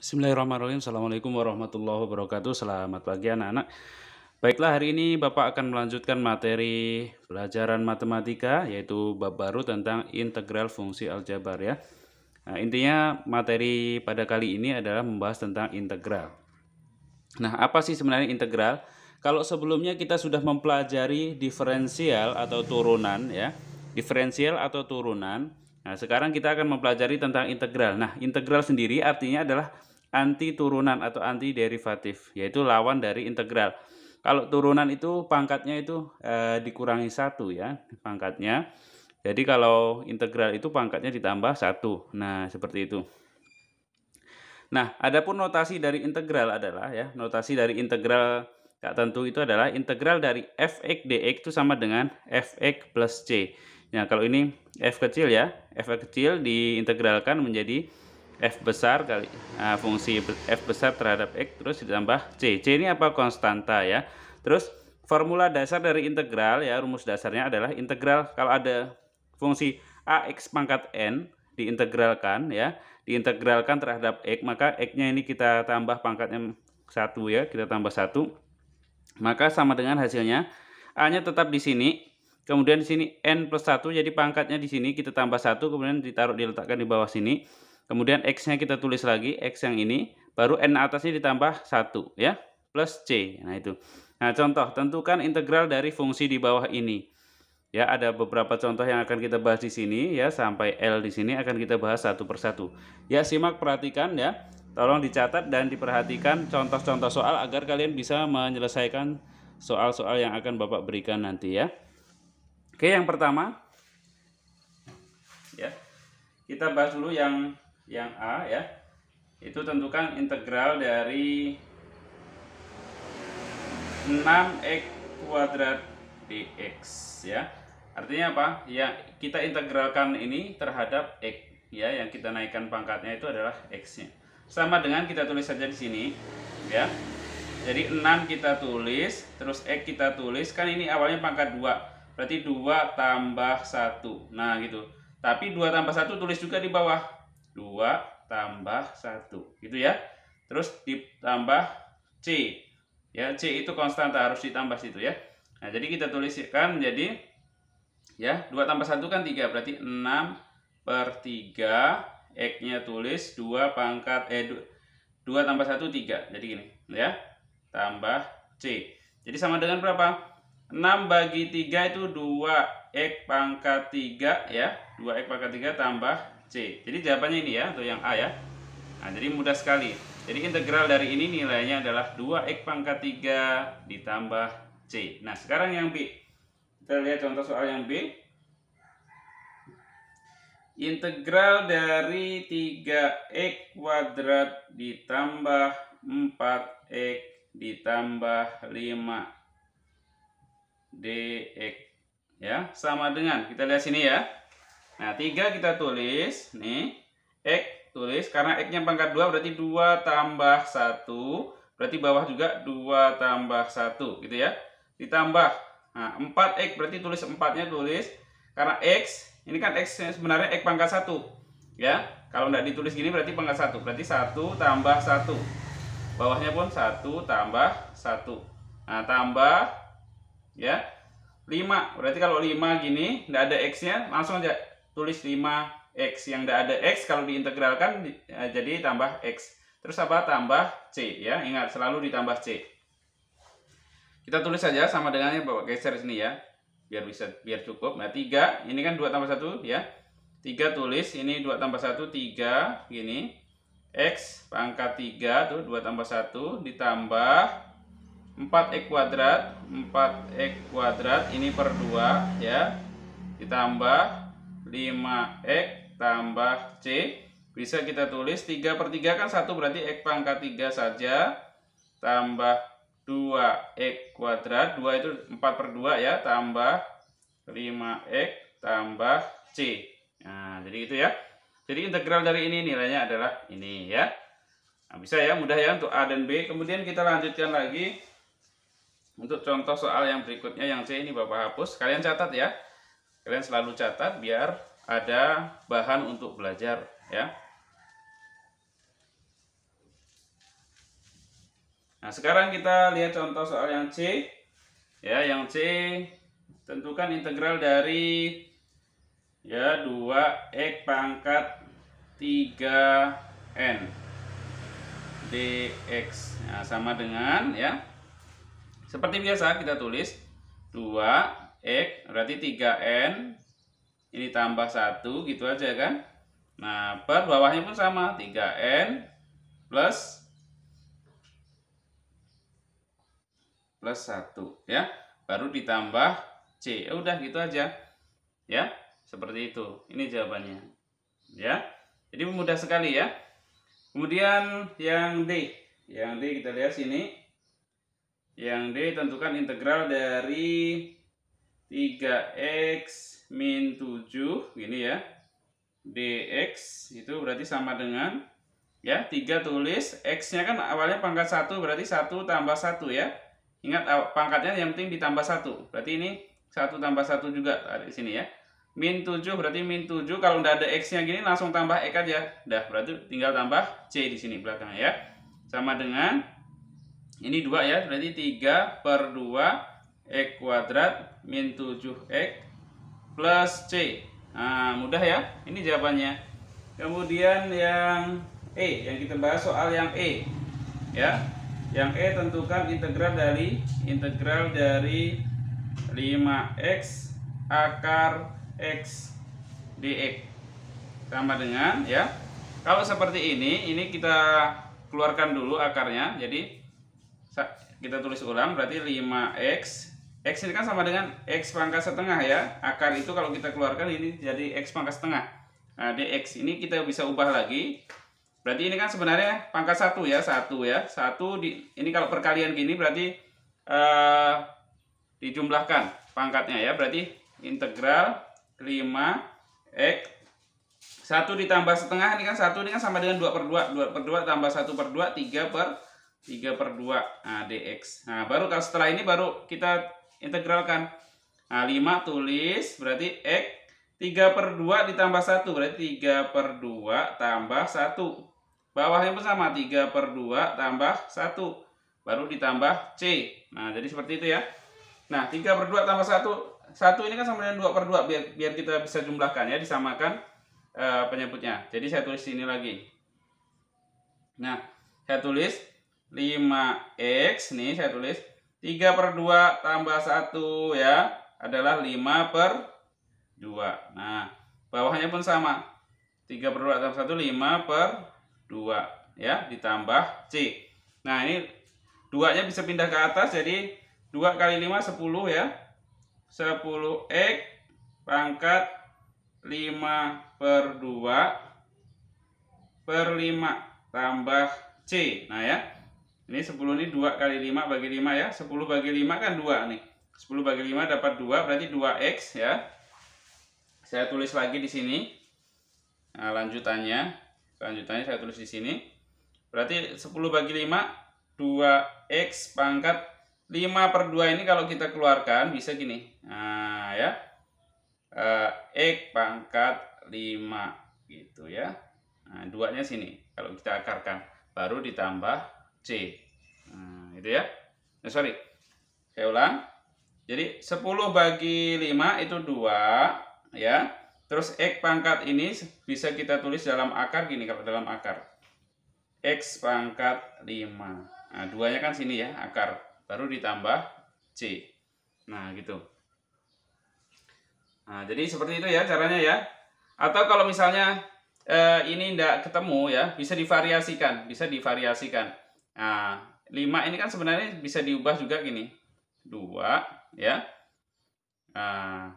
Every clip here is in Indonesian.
Bismillahirrahmanirrahim. Assalamualaikum warahmatullahi wabarakatuh. Selamat pagi anak-anak. Baiklah, hari ini Bapak akan melanjutkan materi pelajaran matematika, yaitu bab baru tentang integral fungsi aljabar ya. Nah, intinya materi pada kali ini adalah membahas tentang integral. Nah, apa sih sebenarnya integral? Kalau sebelumnya kita sudah mempelajari diferensial atau turunan ya, diferensial atau turunan. Nah, sekarang kita akan mempelajari tentang integral. Nah, integral sendiri artinya adalah anti turunan atau anti derivatif, yaitu lawan dari integral. Kalau turunan itu pangkatnya itu dikurangi 1 ya, pangkatnya. Jadi kalau integral itu pangkatnya ditambah 1. Nah, seperti itu. Nah, adapun notasi dari integral adalah ya, notasi dari integral tak tentu itu adalah integral dari fx dx itu sama dengan fx plus c. Nah, kalau ini f kecil ya, f kecil diintegralkan menjadi f besar kali fungsi f besar terhadap x terus ditambah c. C ini apa? Konstanta ya. Terus formula dasar dari integral ya, rumus dasarnya adalah integral kalau ada fungsi ax pangkat n diintegralkan ya, diintegralkan terhadap x, maka x-nya ini kita tambah pangkatnya 1 ya, kita tambah 1. Maka sama dengan hasilnya a-nya tetap di sini, kemudian di sini n plus 1, jadi pangkatnya di sini kita tambah 1, kemudian diletakkan di bawah sini. Kemudian x-nya kita tulis lagi, x yang ini, baru n atasnya ditambah 1 ya, plus c. Nah, itu. Nah, contoh, tentukan integral dari fungsi di bawah ini. Ya, ada beberapa contoh yang akan kita bahas di sini ya, sampai L di sini akan kita bahas satu persatu. Ya, simak, perhatikan ya. Tolong dicatat dan diperhatikan contoh-contoh soal agar kalian bisa menyelesaikan soal-soal yang akan Bapak berikan nanti ya. Oke, yang pertama ya. Kita bahas dulu yang A ya. Itu tentukan integral dari 6x kuadrat dx ya. Artinya apa? Ya, kita integralkan ini terhadap x ya, yang kita naikkan pangkatnya itu adalah x-nya. Sama dengan kita tulis saja di sini ya. Jadi 6 kita tulis, terus x kita tulis, kan ini awalnya pangkat 2. Berarti 2 tambah 1. Nah, gitu. Tapi 2 tambah 1 tulis juga di bawah. 2 tambah 1. Gitu ya. Terus ditambah c. Ya, c itu konstanta, harus ditambah situ ya. Nah, jadi kita tuliskan menjadi ya, 2 tambah 1 kan 3, berarti 6/3. X-nya tulis 2 pangkat 2 tambah 1 3. Jadi gini, ya. Tambah c. Jadi sama dengan berapa? 6 bagi 3 itu 2x pangkat 3 ya. 2x pangkat 3 tambah c. Jadi jawabannya ini ya, untuk yang A ya. Nah, jadi mudah sekali. Jadi integral dari ini nilainya adalah 2x pangkat 3 ditambah c. Nah, sekarang yang B. Kita lihat contoh soal yang B. Integral dari 3x kuadrat ditambah 4x ditambah 5 dx ya, sama dengan, kita lihat sini ya. Nah, 3 kita tulis nih, x tulis karena x-nya pangkat 2 berarti 2 tambah 1, berarti bawah juga 2 tambah 1 gitu ya. Ditambah, nah 4x berarti tulis 4-nya tulis karena x ini kan x sebenarnya x pangkat 1 ya. Kalau tidak ditulis gini berarti pangkat 1, berarti 1 tambah 1, bawahnya pun 1 tambah 1. Nah, tambah ya 5, berarti kalau 5 gini tidak ada x-nya, langsung aja tulis 5x. Yang tidak ada x kalau diintegralkan jadi tambah x. Terus apa? Tambah c ya. Ingat, selalu ditambah c. Kita tulis saja sama dengannya, Bapak geser sini ya. Biar cukup. Nah, 3 ini kan 2 tambah 1 ya. 3 tulis ini 2 tambah 1 3 gini. X pangkat 3 tuh 2 tambah 1 ditambah 4x kuadrat. 4x kuadrat ini per 2 ya. Ditambah 5x tambah c. Bisa kita tulis 3/3 kan 1, berarti x pangkat 3 saja. Tambah 2x kuadrat, 2 itu 4/2 ya, tambah 5x tambah c. Nah, jadi itu ya. Jadi integral dari ini nilainya adalah ini ya. Nah, bisa ya, mudah ya untuk A dan B. Kemudian kita lanjutkan lagi untuk contoh soal yang berikutnya, yang C ini Bapak hapus. Kalian catat ya. Kalian selalu catat biar ada bahan untuk belajar ya. Nah, sekarang kita lihat contoh soal yang C. Ya, yang C, tentukan integral dari ya 2x pangkat 3n dx. Nah, sama dengan ya. Seperti biasa kita tulis 2x berarti 3n ini tambah 1 gitu aja kan. Nah, per bawahnya pun sama 3n plus 1 ya. Baru ditambah C. Ya udah gitu aja. Ya, seperti itu. Ini jawabannya. Ya. Jadi mudah sekali ya. Kemudian yang D. Yang D kita lihat sini. Yang D tentukan integral dari 3x min 7 gini ya. Dx itu berarti sama dengan ya 3 tulis x-nya kan awalnya pangkat 1 berarti 1 tambah 1 ya. Ingat pangkatnya yang penting ditambah 1. Berarti ini 1 tambah 1 juga di sini ya. Min 7 berarti min 7 kalau udah ada x-nya gini langsung tambah x aja. Udah berarti tinggal tambah c di sini belakangnya ya. Sama dengan ini 2 ya, berarti 3 per 2 x kuadrat min 7x plus c. Nah, mudah ya. Ini jawabannya. Kemudian yang E, yang kita bahas soal yang E. Ya. Yang E tentukan integral dari 5x akar x dx. Sama dengan ya. Kalau seperti ini kita keluarkan dulu akarnya. Jadi kita tulis ulang berarti 5x. X ini kan sama dengan x pangkat setengah ya. Akar itu kalau kita keluarkan ini jadi x pangkat setengah. Nah, dx ini kita bisa ubah lagi. Berarti ini kan sebenarnya pangkat 1 ya, 1 ya. 1 ini kalau perkalian gini berarti dijumlahkan pangkatnya ya. Berarti integral 5x 1 ditambah setengah ini kan 1 ini kan sama dengan 2 per 2. 2 per 2 tambah 1 per 2 3 per 2. Nah, dx. Nah, baru kalau setelah ini baru kita integralkan. Nah, 5 tulis berarti x 3 per 2 ditambah 1 berarti 3 per 2 tambah 1. Bawahnya pun sama 3 per 2 tambah 1. Baru ditambah C. Nah, jadi seperti itu ya. Nah, 3 per 2 tambah 1. 1 ini kan sama dengan 2 per 2. Biar kita bisa jumlahkan ya. Disamakan penyebutnya. Jadi saya tulis sini lagi. Nah, saya tulis 5x. Nih saya tulis 3 per 2 tambah 1 ya. Adalah 5 per 2. Nah, bawahnya pun sama. 3 per 2 tambah 1, 5 per 2 ya, ditambah C. Nah, ini 2-nya bisa pindah ke atas jadi 2 kali 5 10 ya. 10x pangkat 5 per 2 per 5 tambah C. Nah ya. Ini 10 ini 2 kali 5 bagi 5 ya. 10 bagi 5 kan 2 nih. 10 bagi 5 dapat 2 berarti 2x ya. Saya tulis lagi di sini. Nah, lanjutannya saya tulis di sini. Berarti 10 bagi 5 2x pangkat 5 per 2 ini kalau kita keluarkan bisa gini. Nah, ya. X pangkat 5 gitu ya. Nah, 2-nya sini kalau kita akarkan baru ditambah C. Nah, itu ya. Sorry. Saya ulang. Jadi 10 bagi 5 itu 2 ya. Terus X pangkat ini bisa kita tulis dalam akar gini kalau dalam akar. X pangkat 5. Nah, 2-nya kan sini ya, akar. Baru ditambah C. Nah, gitu. Nah, jadi seperti itu ya caranya ya. Atau kalau misalnya ini tidak ketemu ya, bisa divariasikan. Nah, 5 ini kan sebenarnya bisa diubah juga gini. 2 ya. Nah,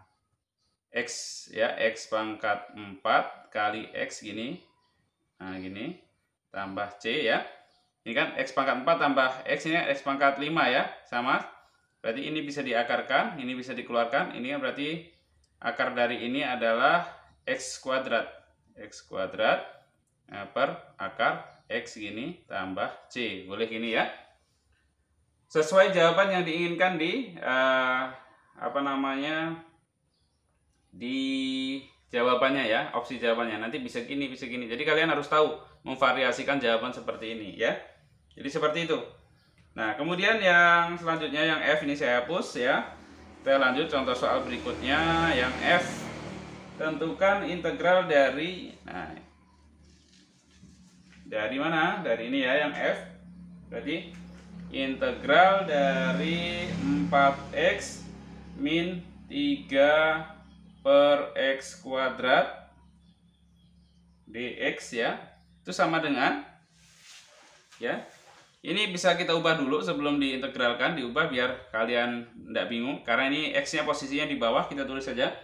X ya, X pangkat 4 kali X gini. Nah, gini. Tambah C ya. Ini kan X pangkat 4 tambah X ini X pangkat 5 ya. Sama. Berarti ini bisa diakarkan, ini bisa dikeluarkan. Ini berarti akar dari ini adalah X kuadrat. X kuadrat per akar X gini tambah C. Boleh gini ya. Sesuai jawaban yang diinginkan di di jawabannya ya, opsi jawabannya. Nanti bisa gini, bisa gini. Jadi kalian harus tahu memvariasikan jawaban seperti ini ya. Jadi seperti itu. Nah, kemudian yang selanjutnya yang F ini saya hapus ya. Kita lanjut contoh soal berikutnya yang F. Tentukan integral dari dari mana? Dari ini ya yang F. Berarti integral dari 4x min 3 per x kuadrat dx ya. Itu sama dengan ya. Ini bisa kita ubah dulu sebelum diintegralkan, diubah biar kalian tidak bingung. Karena ini x-nya posisinya di bawah, kita tulis saja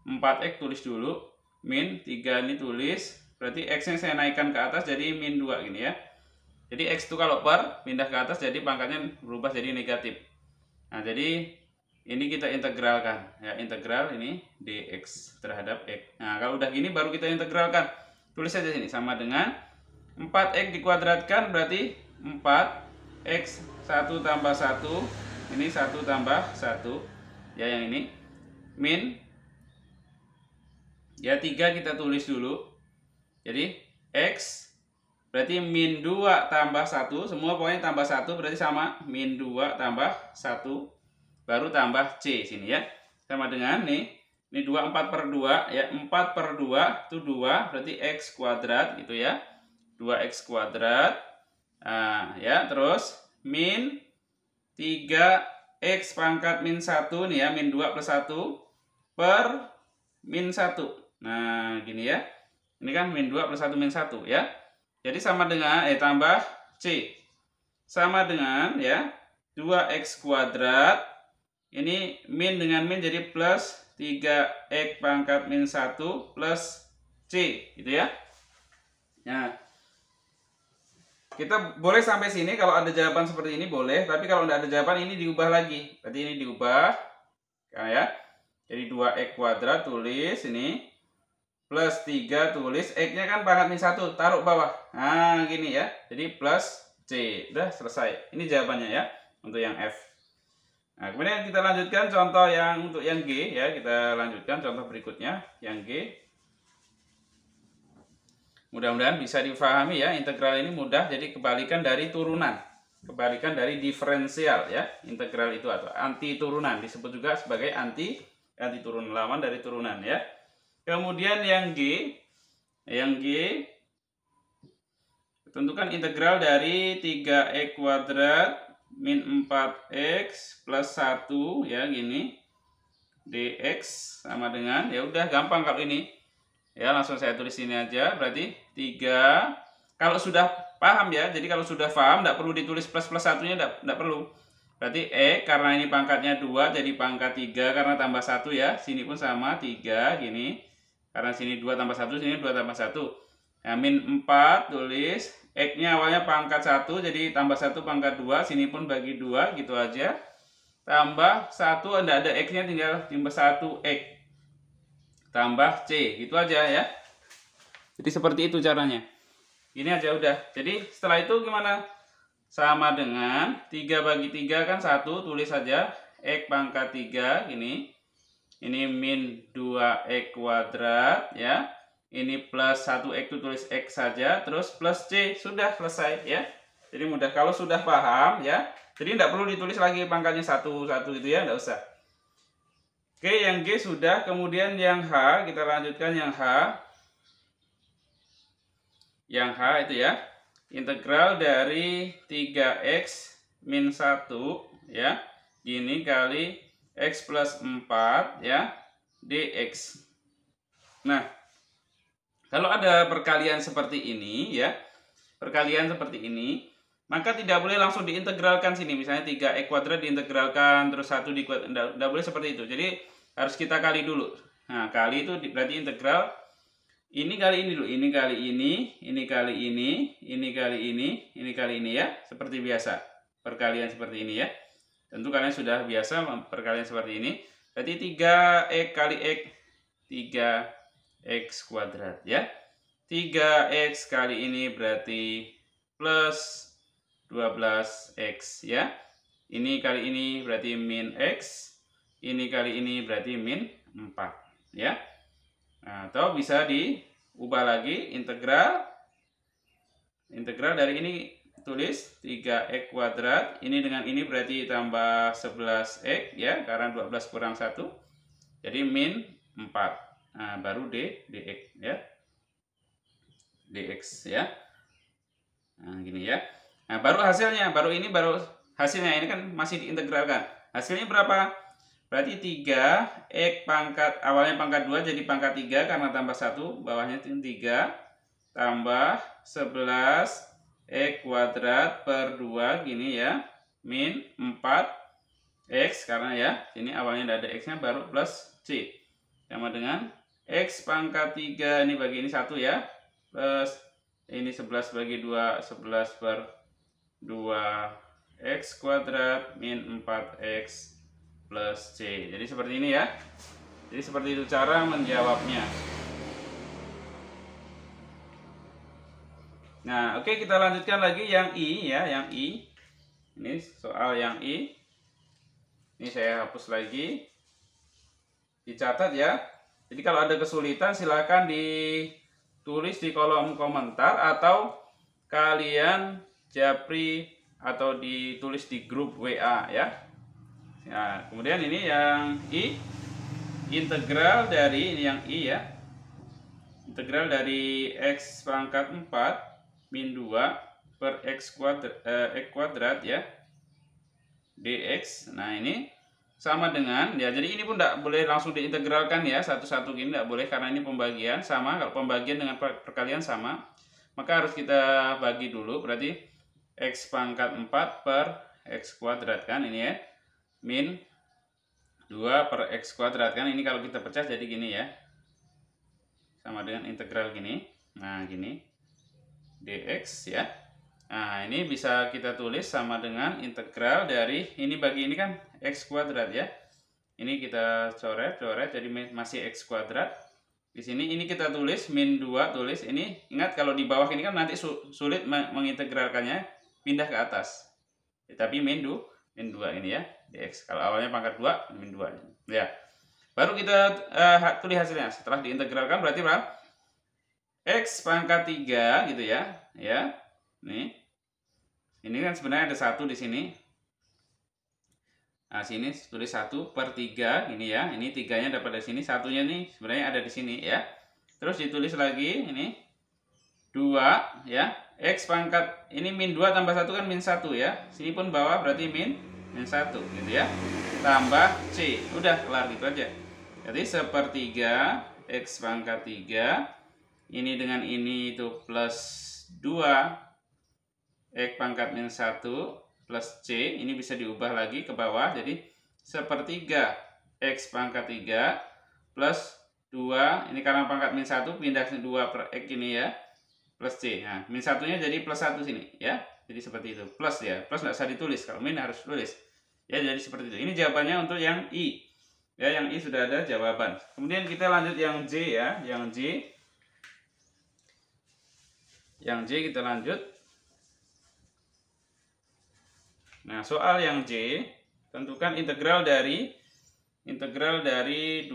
4x tulis dulu, min 3 ini tulis, berarti x-nya saya naikkan ke atas jadi min 2 gini ya. Jadi x itu kalau per, pindah ke atas jadi pangkatnya berubah jadi negatif. Nah, jadi ini kita integralkan, ya integral ini dx terhadap x. Nah, kalau udah gini baru kita integralkan. Tulis saja sini, sama dengan 4x dikuadratkan berarti 4x 1 tambah 1, ini 1 tambah 1 ya, yang ini min ya 3 kita tulis dulu, jadi x berarti min 2 tambah 1, semua pokoknya tambah 1 berarti sama min 2 tambah 1 baru tambah c sini ya, sama dengan nih ini 2 4 per 2 ya, 4 per 2 itu 2 berarti x kuadrat gitu ya, 2x kuadrat. Nah, ya, terus min 3x pangkat min 1 nih ya, min 2 plus 1 per min 1. Nah, gini ya. Ini kan min 2 plus 1 min 1 ya. Jadi sama dengan tambah C. Sama dengan ya 2x kuadrat. Ini min dengan min jadi plus 3x pangkat min 1 plus C gitu ya. Nah, kita boleh sampai sini kalau ada jawaban seperti ini boleh, tapi kalau tidak ada jawaban ini diubah lagi. Berarti ini diubah ya. Jadi 2x kuadrat tulis ini plus 3 tulis x-nya kan pangkat min 1, taruh bawah. Nah, gini ya. Jadi plus C. Udah selesai. Ini jawabannya ya untuk yang F. Nah, kemudian kita lanjutkan contoh yang untuk yang G ya. Kita lanjutkan contoh berikutnya yang G. Mudah-mudahan bisa difahami ya, integral ini mudah, jadi kebalikan dari turunan, kebalikan dari diferensial ya. Integral itu atau anti turunan, disebut juga sebagai anti turunan, lawan dari turunan ya. Kemudian yang G tentukan integral dari 3x kuadrat min 4x plus 1 ya, gini dx sama dengan, ya udah gampang kalau ini. Ya, langsung saya tulis ini aja, berarti 3. Kalau sudah paham ya, jadi kalau sudah paham tidak perlu ditulis plus satunya, tidak perlu. Berarti karena ini pangkatnya 2, jadi pangkat 3 karena tambah 1 ya. Sini pun sama 3, gini. Karena sini 2 tambah 1, sini 2 tambah 1. Nah, min 4 tulis, x-nya awalnya pangkat 1, jadi tambah 1 pangkat 2, sini pun bagi 2, gitu aja. Tambah 1, tidak ada x-nya, tinggal tambah 1x. Tambah C, gitu aja ya. Jadi seperti itu caranya. Ini aja udah. Jadi setelah itu gimana? Sama dengan 3 bagi 3 kan 1, tulis saja x pangkat 3 gini. Ini min 2x kuadrat ya. Ini plus 1x itu tulis x saja, terus plus C, sudah selesai ya. Jadi mudah kalau sudah paham ya. Jadi tidak perlu ditulis lagi pangkatnya 1 gitu ya, tidak usah. Oke, yang G sudah, kemudian yang H, kita lanjutkan yang H. Yang H itu ya, integral dari 3x min 1 ya, gini kali x plus 4 ya, dx. Nah, kalau ada perkalian seperti ini ya, perkalian seperti ini, maka tidak boleh langsung diintegralkan sini. Misalnya 3x kuadrat diintegralkan, terus 1 dikuadrat, tidak boleh seperti itu. Jadi harus kita kali dulu. Nah, kali itu berarti integral ini kali ini dulu, ini kali ini, ini kali ini, ini kali ini, ini kali ini ya. Seperti biasa, perkalian seperti ini ya. Tentu kalian sudah biasa perkalian seperti ini. Berarti 3x kali x, 3x kuadrat ya. 3x kali ini berarti plus 12x ya. Ini kali ini berarti min x. Ini kali ini berarti min 4 ya. Nah, atau bisa diubah lagi integral dari ini tulis 3x kuadrat, ini dengan ini berarti tambah 11x ya, karena 12 kurang 1. Jadi min 4. Nah, baru dx ya. Dx ya. Nah, gini ya. Nah, baru hasilnya, baru hasilnya ini kan masih diintegralkan. Hasilnya berapa? Berarti 3x pangkat awalnya pangkat 2 jadi pangkat 3 karena tambah 1, bawahnya 3 tambah 11 x kuadrat per 2 gini ya, min 4x karena ya ini awalnya tidak ada x nya, baru plus c sama dengan x pangkat 3 ini bagi ini 1 ya, plus ini 11 bagi 2 11 per 2 x kuadrat min 4x plus c. Jadi seperti ini ya. Jadi seperti itu cara menjawabnya. Nah, oke, kita lanjutkan lagi yang I ya, yang I. Ini soal yang I. Ini saya hapus lagi. Dicatat ya. Jadi kalau ada kesulitan silakan ditulis di kolom komentar atau kalian japri atau ditulis di grup WA ya. Nah, kemudian ini yang I, integral dari ini yang I ya. Integral dari x pangkat 4 min 2 per x kuadrat ya, dx. Nah, ini sama dengan ya, jadi ini pun tidak boleh langsung diintegralkan ya, satu-satu gini tidak boleh karena ini pembagian sama. Kalau pembagian dengan perkalian sama, maka harus kita bagi dulu. Berarti x pangkat 4 per x kuadrat kan ini ya, min 2 per x kuadrat kan ini, kalau kita pecah jadi gini ya, sama dengan integral gini. Nah, gini dx ya. Nah, ini bisa kita tulis sama dengan integral dari ini bagi ini kan x kuadrat ya. Ini kita coret jadi masih x kuadrat. Di sini ini kita tulis min 2, tulis ini. Ingat kalau di bawah ini kan nanti sulit mengintegralkannya, pindah ke atas. Tapi min 2 ini ya, dx. Kalau awalnya pangkat 2, min 2 ya. Baru kita tulis hasilnya. Setelah diintegralkan berarti berapa? X pangkat 3 gitu ya. Ya. Nih. Ini kan sebenarnya ada 1 di sini. Nah, sini tulis 1 per 3 ini ya. Ini 3-nya dapat dari sini, satunya nih sebenarnya ada di sini ya. Terus ditulis lagi ini 2 ya. X pangkat ini min 2 tambah 1 kan min 1 ya. Sini pun bawah berarti min 1 gitu ya. Tambah C. Udah kelar gitu aja. Jadi sepertiga X pangkat 3 ini dengan ini itu plus 2 x pangkat min 1 plus c, ini bisa diubah lagi ke bawah jadi sepertiga x pangkat 3 plus 2, ini karena pangkat min 1 pindah ke 2 per x ini ya, plus c. Nah, min 1 nya jadi plus 1 sini ya, jadi seperti itu, plus ya, plus nggak usah ditulis, kalau min harus tulis ya, jadi seperti itu. Ini jawabannya untuk yang I ya, yang I sudah ada jawaban. Kemudian kita lanjut yang J ya, yang J kita lanjut. Nah, soal yang J, tentukan integral dari 2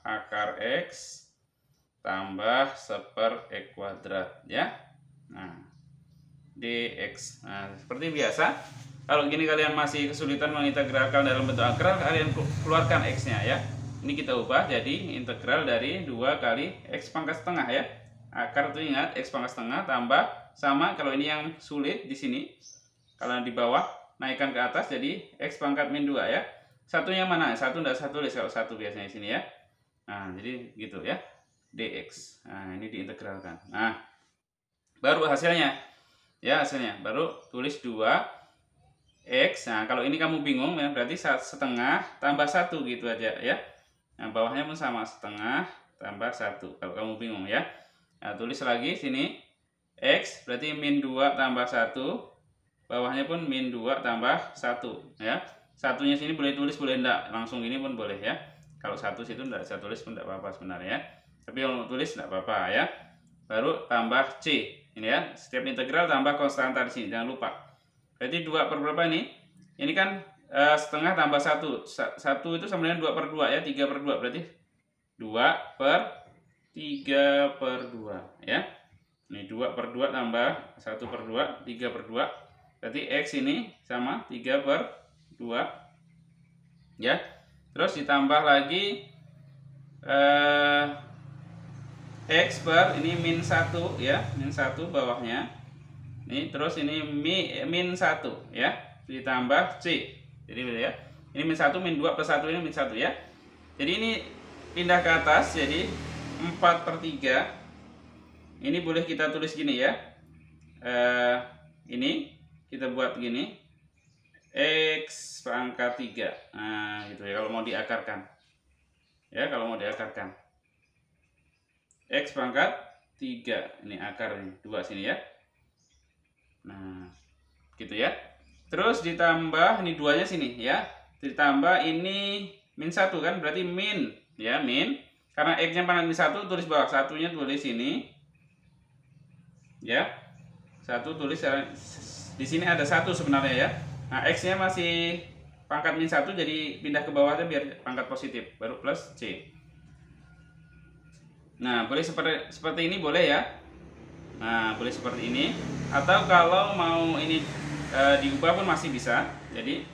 akar X tambah 1/x kuadrat ya. Nah, dx. Nah, seperti biasa, kalau gini kalian masih kesulitan mengintegralkan dalam bentuk akar, kalian keluarkan x-nya ya. Ini kita ubah jadi integral dari 2 kali x pangkat setengah ya. Akar itu ingat x pangkat setengah tambah sama, kalau ini yang sulit di sini, kalau di bawah naikkan ke atas jadi x pangkat min 2 ya. Satunya mana? Satu tidak saya tulis, kalau satu biasanya di sini ya. Nah, jadi gitu ya, dx. Nah, ini diintegralkan. Nah, baru hasilnya ya, hasilnya baru tulis 2x. Nah, kalau ini kamu bingung ya, berarti setengah tambah 1 gitu aja ya. Nah, bawahnya pun sama, setengah tambah 1 kalau kamu bingung ya. Nah, tulis lagi sini x berarti min 2 tambah 1, bawahnya pun min 2 tambah 1 ya. Satunya sini boleh tulis, boleh enggak, langsung ini pun boleh ya. Kalau satu situ enggak saya tulis pun enggak apa-apa sebenarnya, tapi kalau tulis enggak apa-apa ya. Baru tambah c ini ya, setiap integral tambah konstanta di sini, jangan lupa. Berarti 2 per berapa ini? Ini kan setengah tambah 1 itu sama dengan 2 per 2 ya, 3 per 2 berarti 2 per 3 per 2 ya. Ini 2 per 2 tambah 1 per 2, 3 per 2. Berarti X ini sama 3 per 2. Ya. Terus ditambah lagi X per ini min 1 ya, min 1 bawahnya. Ini terus ini min 1 ya, ditambah C. Jadi ya, ini min 1 min 2 plus 1 ini min 1 ya. Jadi ini pindah ke atas jadi 4 per 3. Ini boleh kita tulis gini ya. Ini kita buat gini. X pangkat 3. Nah, gitu ya kalau mau diakarkan. Ya, kalau mau diakarkan. X pangkat 3. Ini akar ini 2 sini ya. Nah, gitu ya. Terus ditambah ini 2-nya sini ya. Ditambah ini min 1 kan berarti min ya, min. Karena X-nya pangkat min 1 tulis bawah, satunya tulis sini. Ya. 1 tulis di sini ada 1 sebenarnya ya. Nah, X-nya masih pangkat min 1 jadi pindah ke bawahnya biar pangkat positif baru plus C. Nah, boleh seperti ini boleh ya. Nah, boleh seperti ini. Atau kalau mau ini diubah pun masih bisa. Jadi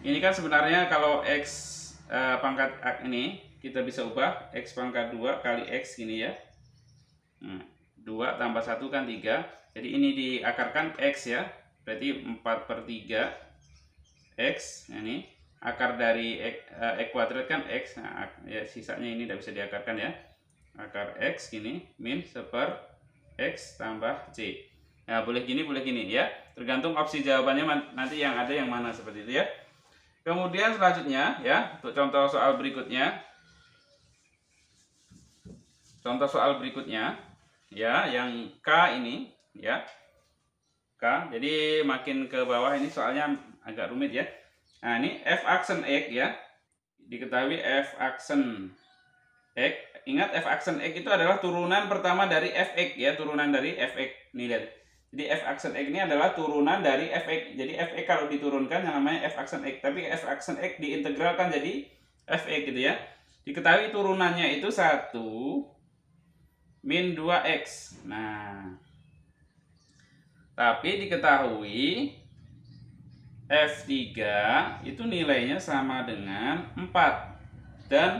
ini kan sebenarnya kalau X pangkat ini kita bisa ubah X pangkat 2 kali X gini ya. 2 tambah 1 kan 3. Jadi ini diakarkan X ya. Berarti 4 per 3 X. Nah, ini akar dari X kuadrat kan X. Nah, ya sisanya ini tidak bisa diakarkan ya. Akar X gini min 1 per X tambah C. Nah, boleh gini ya. Tergantung opsi jawabannya nanti yang ada yang mana seperti itu ya. Kemudian selanjutnya ya, untuk contoh soal berikutnya. Contoh soal berikutnya ya, yang K ini ya. K. Jadi makin ke bawah ini soalnya agak rumit ya. Nah, ini F aksen X ya. Diketahui F aksen X. Ingat F aksen X itu adalah turunan pertama dari Fx ya, turunan dari Fx. Nih lihat. Jadi F aksen X ini adalah turunan dari Fx. Jadi Fx kalau diturunkan yang namanya F aksen X. Tapi F aksen X diintegralkan jadi Fx gitu ya. Diketahui turunannya itu 1 min 2x. Nah, tapi diketahui F3 itu nilainya sama dengan 4. Dan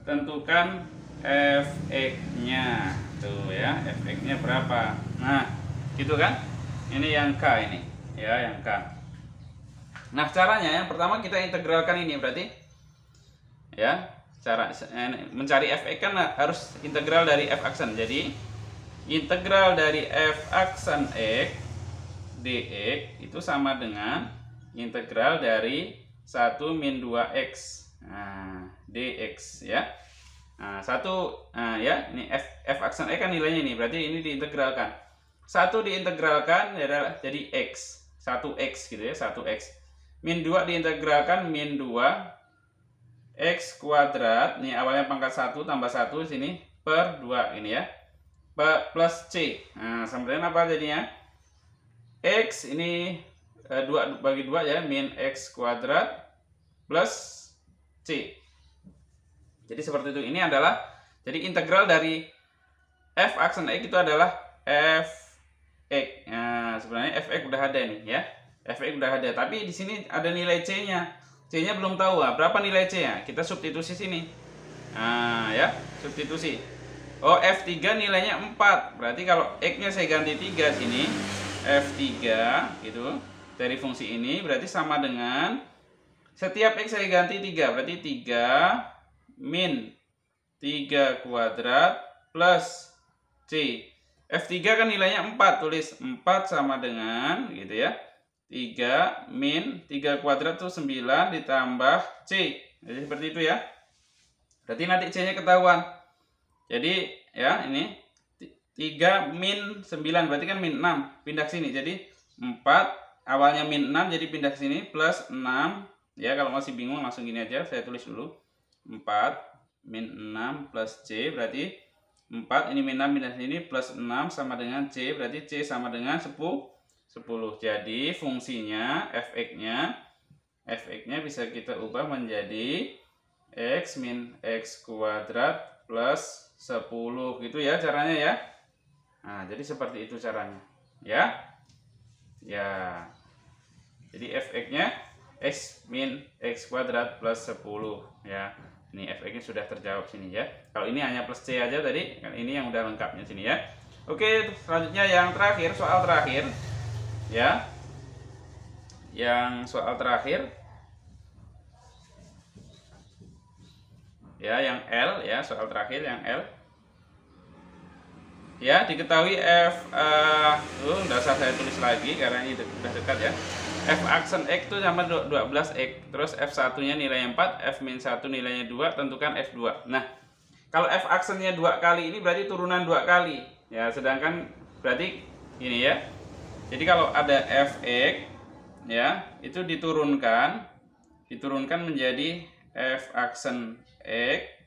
tentukan Fx-nya. Tuh ya, Fx-nya berapa? Nah, gitu kan? Ini yang K ini. Ya, yang K. Nah, caranya yang pertama kita integralkan ini berarti ya, cara mencari Fx kan harus integral dari F aksen. Jadi, integral dari F aksen X dx itu sama dengan integral dari 1 min 2x. Nah, dx ya. Nah, ya, ini F aksen X kan nilainya ini, berarti ini diintegralkan. 1 diintegralkan adalah jadi x, 1x gitu ya, 1x. Min 2 diintegralkan min 2 x kuadrat. Ini awalnya pangkat 1 tambah 1 sini per 2 ini ya. Plus C. Nah, sama dengan apa jadinya? X ini 2 bagi 2 ya, min x kuadrat plus C. Jadi seperti itu. Ini adalah jadi integral dari F aksen X itu adalah Fx. Nah, sebenarnya Fx udah ada nih ya. Fx udah ada, tapi di sini ada nilai C-nya. C-nya belum tahu. Berapa nilai C-nya? Kita substitusi sini. Nah, ya, substitusi. Oh, F3 nilainya 4. Berarti kalau X-nya saya ganti 3 sini, F3 gitu. Dari fungsi ini berarti sama dengan setiap X saya ganti 3. Berarti 3 min 3 kuadrat plus C. F3 kan nilainya 4. Tulis 4 sama dengan gitu ya. 3 min 3 kuadrat itu 9 ditambah C. Jadi seperti itu ya. Berarti nanti C-nya ketahuan. Jadi ya ini 3 min 9 berarti kan min 6. Pindah ke sini. Jadi 4 awalnya min 6 jadi pindah ke sini plus 6. Ya, kalau masih bingung langsung gini aja, saya tulis dulu. 4 min 6 plus C berarti 4 ini min 6 pindah sini plus 6 sama dengan C berarti C sama dengan 10. Jadi fungsinya Fx-nya bisa kita ubah menjadi X min X kuadrat plus 10 gitu ya caranya ya. Nah, jadi seperti itu caranya. Ya. Ya. Jadi fx-nya x min x kuadrat plus 10 ya. Ini fx-nya sudah terjawab sini ya. Kalau ini hanya plus c aja tadi, ini yang udah lengkapnya sini ya. Oke, selanjutnya yang terakhir, soal terakhir ya. Yang soal terakhir ya, yang L ya, soal terakhir yang L. Ya, diketahui f nggak usah saya tulis lagi karena ini sudah dekat ya. F aksen X itu sama 12X. Terus F1-nya nilainya 4, F-1 nilainya 2, tentukan F2. Nah, kalau F aksennya 2 kali ini berarti turunan 2 kali. Ya, sedangkan berarti ini ya. Jadi kalau ada Fx ya, itu diturunkan menjadi F aksen X.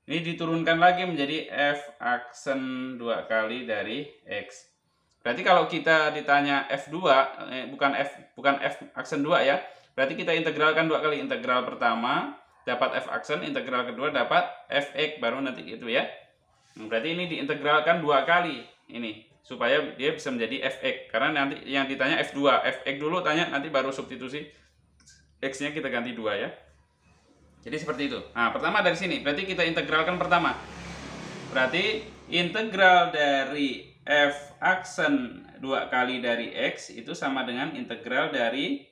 Ini diturunkan lagi menjadi F aksen 2 kali dari X. Berarti kalau kita ditanya F2, bukan F aksen 2 ya. Berarti kita integralkan 2 kali. Integral pertama dapat F aksen, integral kedua dapat Fx, baru nanti gitu ya. Berarti ini diintegralkan 2 kali ini supaya dia bisa menjadi Fx. Karena nanti yang ditanya F2, Fx dulu tanya, nanti baru substitusi X-nya kita ganti 2 ya. Jadi seperti itu. Nah, pertama dari sini, berarti kita integralkan pertama. Berarti integral dari F aksen 2 kali dari X itu sama dengan integral dari,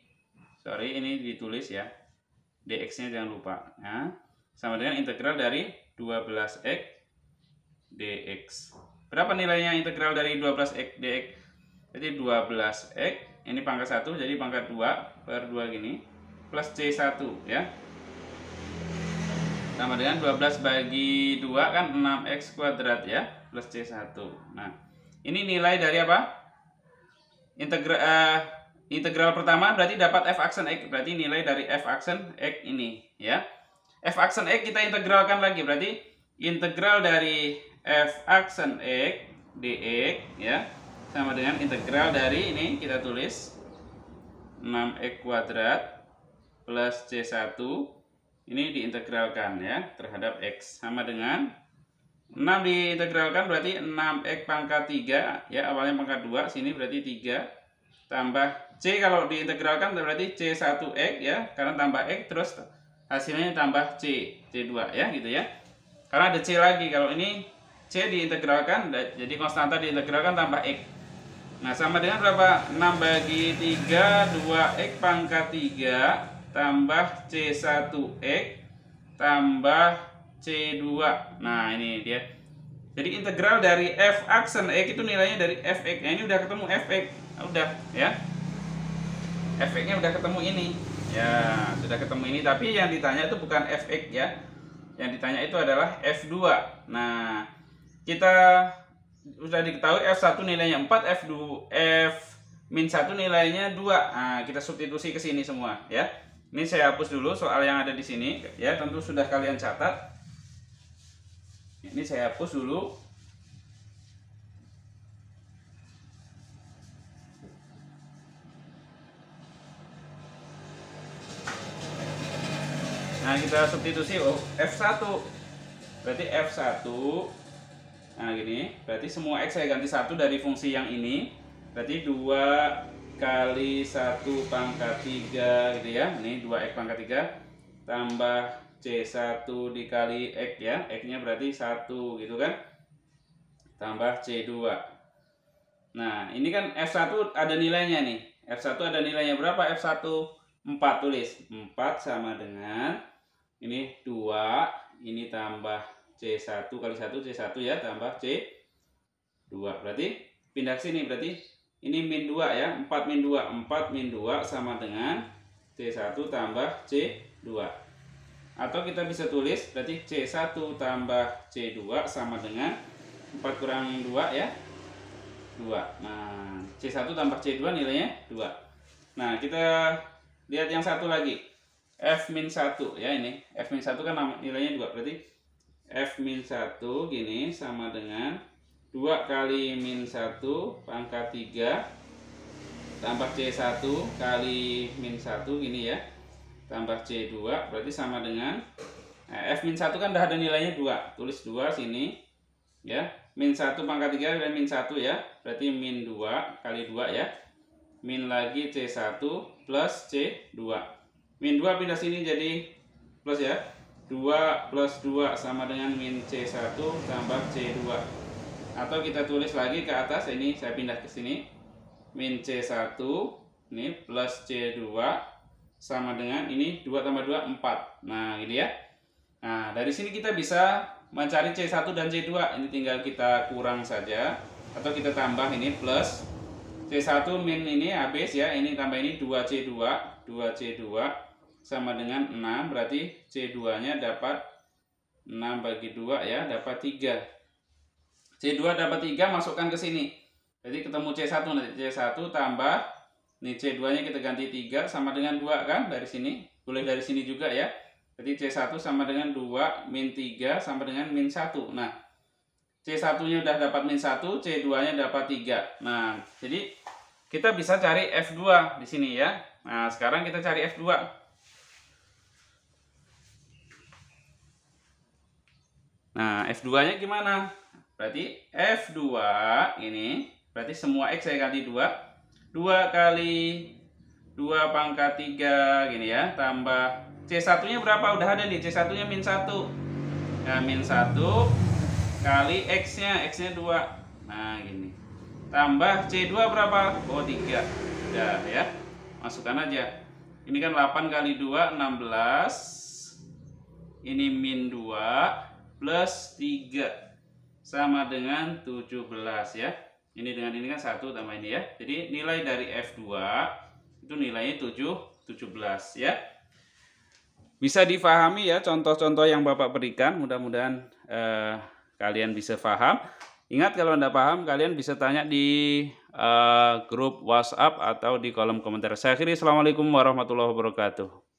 sorry ini ditulis ya, dx-nya jangan lupa. Nah, sama dengan integral dari 12x dx. Berapa nilainya integral dari 12x dx? Jadi 12x, ini pangkat 1, jadi pangkat 2 per 2 gini, plus C1 ya. Sama dengan 12 bagi 2 kan 6x kuadrat ya, plus C1. Nah, ini nilai dari apa? Integral pertama berarti dapat F aksen X, berarti nilai dari F aksen X ini ya. F aksen X kita integralkan lagi, berarti integral dari F aksen X dx ya, sama dengan integral dari ini kita tulis 6x kuadrat plus C1. Ini diintegralkan ya terhadap X, sama dengan 6 diintegralkan berarti 6x pangkat 3 ya, awalnya pangkat 2, sini berarti 3 tambah C, kalau diintegralkan berarti C1x ya, karena tambah X terus hasilnya tambah C2 ya gitu ya. Karena ada C lagi, kalau ini C diintegralkan jadi konstanta diintegralkan tambah X. Nah, sama dengan berapa? 6 bagi 3 2x pangkat 3 tambah C1x tambah C2. Nah, ini dia. Jadi integral dari F aksen X itu nilainya dari Fx. Nah, ini udah ketemu Fx. Udah ya. Fx-nya udah ketemu ini. Ya, sudah ketemu ini, tapi yang ditanya itu bukan Fx ya. Yang ditanya itu adalah F2. Nah, kita sudah diketahui F1 nilainya 4, F-1 nilainya 2. Nah, kita substitusi ke sini semua ya. Ini saya hapus dulu soal yang ada di sini ya, tentu sudah kalian catat. Ini saya hapus dulu. Nah, kita substitusi F1. Berarti F1. Nah, gini. Berarti semua X saya ganti 1 dari fungsi yang ini. Berarti 2 kali 1 pangkat 3 gitu ya. Ini 2x pangkat 3 tambah C1 dikali X ya. X-nya berarti 1 gitu kan. Tambah C2. Nah, ini kan F1 ada nilainya nih. F1 ada nilainya berapa? F1 4, tulis. 4 sama dengan ini 2, ini tambah C1 kali 1 C1 ya, tambah C2. Berarti pindah ke sini, berarti ini min 2 ya, 4 min 2. 4 min 2 sama dengan C1 tambah C2. Atau kita bisa tulis, berarti C1 tambah C2 sama dengan 4 kurang 2 ya, 2. Nah, C1 tambah C2 nilainya 2. Nah, kita lihat yang satu lagi. F-1 ya, ini. F-1 kan nilainya 2. Berarti F-1 gini sama dengan 2 kali min 1 pangkat 3 tambah C1 kali min 1 gini ya, tambah C2, berarti sama dengan F-1 kan udah ada nilainya 2, tulis 2 sini ya, min 1 pangkat 3 dan min 1 ya. Berarti min 2 kali 2 ya. Min lagi C1 plus C2. Min 2 pindah sini jadi plus ya. 2 plus 2 sama dengan min C1 tambah C2. Atau kita tulis lagi ke atas, ini saya pindah ke sini. Min C1 ini plus C2 sama dengan ini 2 tambah 2 4. Nah, ini ya. Nah, dari sini kita bisa mencari C1 dan C2. Ini tinggal kita kurang saja atau kita tambah ini plus C1 min ini habis ya. Ini tambah ini 2C2, 2C2 sama dengan 6. Berarti C2-nya dapat 6 bagi 2 ya, dapat 3. C2 dapat 3, masukkan ke sini. Jadi ketemu C1 nanti. C1 tambah ini C2-nya kita ganti 3 sama dengan 2 kan dari sini. Boleh dari sini juga ya. Jadi C1 sama dengan 2 min 3 sama dengan min 1. Nah, C1-nya udah dapat min 1, C2-nya dapat 3. Nah, jadi kita bisa cari F2 di sini ya. Nah, sekarang kita cari F2. Nah, F2-nya gimana? Berarti F2 ini, berarti semua X saya ganti 2. 2 kali 2 pangkat 3 gini ya, tambah C1-nya berapa? Udah ada nih, C1-nya min 1. Nah, min 1 kali X-nya 2. Nah, gini. Tambah C2 berapa? Oh, 3. Udah ya. Masukkan aja. Ini kan 8 kali 2, 16. Ini min 2 plus 3. Sama dengan 17 ya. Ini dengan ini kan 1 tambah ini ya. Jadi nilai dari F2 itu nilainya 17 ya. Bisa difahami ya contoh-contoh yang Bapak berikan. Mudah-mudahan kalian bisa paham. Ingat, kalau Anda paham, kalian bisa tanya di grup WhatsApp atau di kolom komentar. Saya akhiri, Assalamualaikum warahmatullahi wabarakatuh.